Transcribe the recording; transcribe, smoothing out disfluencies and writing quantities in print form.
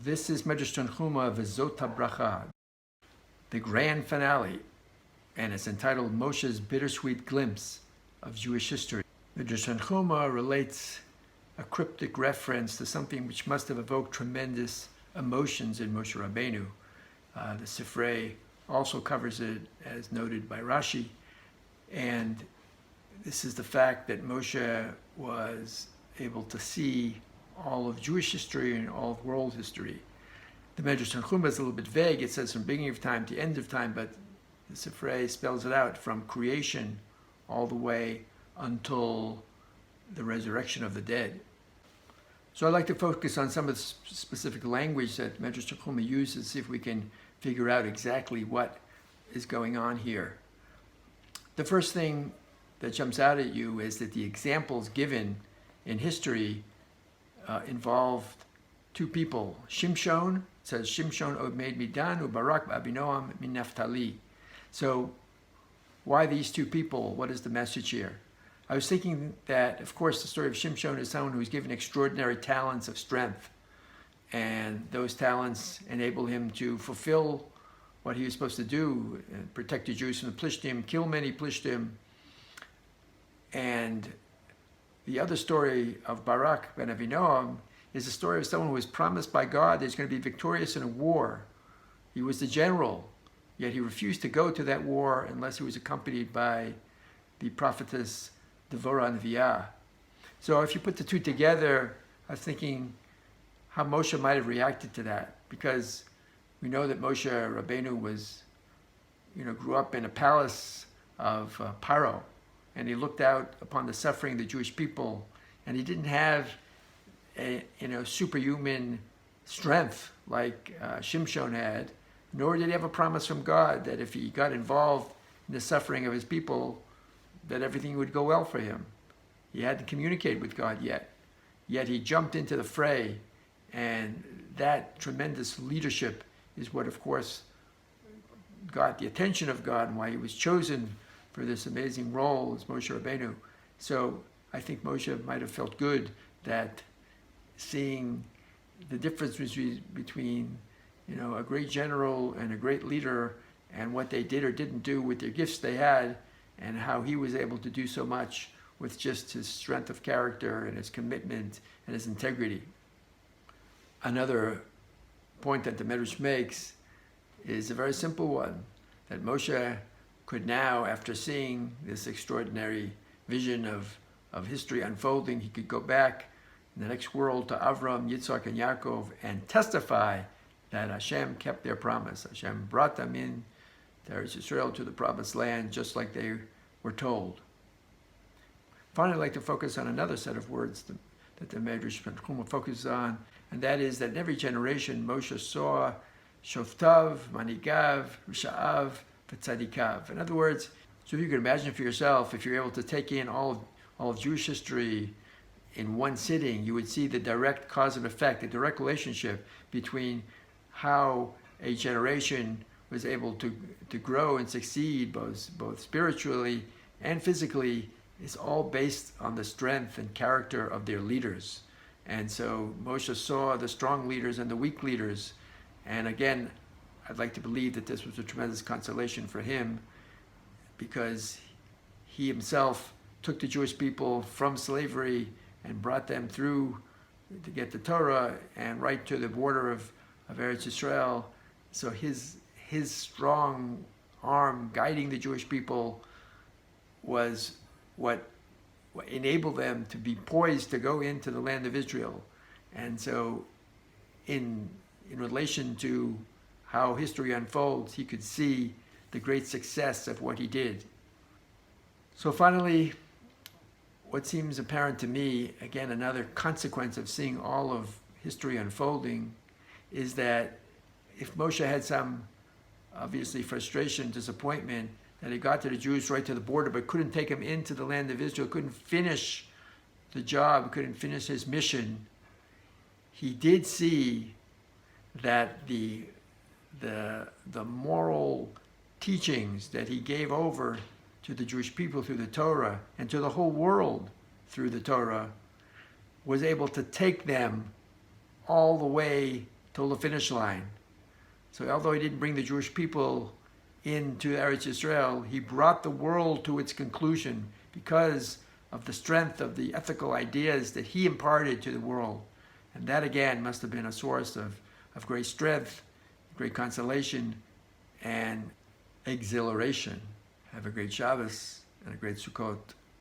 This is Midrash Vezot Habracha, the grand finale, and it's entitled Moshe's Bittersweet Glimpse of Jewish History. Midrash Tanchuma relates a cryptic reference to something which must have evoked tremendous emotions in Moshe Rabbeinu. The Sifrei also covers it, as noted by Rashi, and this is the fact that Moshe was able to see all of Jewish history and all of world history. The Midrash Tanchuma is a little bit vague. It says from beginning of time to end of time, but the Sifrei spells it out from creation all the way until the resurrection of the dead. So I'd like to focus on some of the specific language that Midrash Tanchuma uses, see if we can figure out exactly what is going on here. The first thing that jumps out at you is that the examples given in history involved two people. Shimshon, it says Shimshon made Midan, Ubarak Abinoam min Naphtali. So why these two people? What is the message here? I was thinking that, of course, the story of Shimshon is someone who was given extraordinary talents of strength, and those talents enable him to fulfill what he was supposed to do, protect the Jews from the Plishtim, kill many Plishtim. And the other story of Barak ben Avinoam is the story of someone who was promised by God that he's going to be victorious in a war. He was the general, yet he refused to go to that war unless he was accompanied by the prophetess Devorah Neviah. So if you put the two together, I was thinking how Moshe might have reacted to that, because we know that Moshe Rabbeinu was, grew up in a palace of Paro, and he looked out upon the suffering of the Jewish people, and he didn't have a superhuman strength like Shimshon had, nor did he have a promise from God that if he got involved in the suffering of his people, that everything would go well for him. He hadn't communicated with God yet he jumped into the fray, and that tremendous leadership is what, of course, got the attention of God and why he was chosen for this amazing role as Moshe Rabbeinu. So I think Moshe might have felt good that seeing the difference between a great general and a great leader, and what they did or didn't do with their gifts they had, and how he was able to do so much with just his strength of character and his commitment and his integrity. Another point that the Midrash makes is a very simple one, that Moshe could now, after seeing this extraordinary vision of history unfolding, he could go back in the next world to Avram, Yitzhak, and Yaakov and testify that Hashem kept their promise. Hashem brought them in to Eretz Yisrael, to the promised land, just like they were told. Finally, I'd like to focus on another set of words that the Midrash Tanchuma focuses on, and that is that in every generation Moshe saw Shoftav, Manigav, Risha'av, V'tzadikav. In other words, so if you could imagine for yourself, if you're able to take in all of Jewish history in one sitting, you would see the direct cause and effect, the direct relationship between how a generation was able to grow and succeed both spiritually and physically. Is all based on the strength and character of their leaders. And so Moshe saw the strong leaders and the weak leaders. And again, I'd like to believe that this was a tremendous consolation for him, because he himself took the Jewish people from slavery and brought them through to get the Torah and right to the border of Eretz Yisrael. So his strong arm guiding the Jewish people was what enabled them to be poised to go into the land of Israel. And so in relation to how history unfolds, he could see the great success of what he did. So finally, what seems apparent to me, again, another consequence of seeing all of history unfolding, is that if Moshe had some, obviously, frustration, disappointment, that he got to the Jews right to the border, but couldn't take them into the land of Israel, couldn't finish the job, couldn't finish his mission, he did see that the moral teachings that he gave over to the Jewish people through the Torah and to the whole world through the Torah was able to take them all the way till the finish line. So although he didn't bring the Jewish people into Eretz Yisrael, he brought the world to its conclusion because of the strength of the ethical ideas that he imparted to the world. And that again must have been a source of great strength, great consolation, and exhilaration. Have a great Shabbos and a great Sukkot.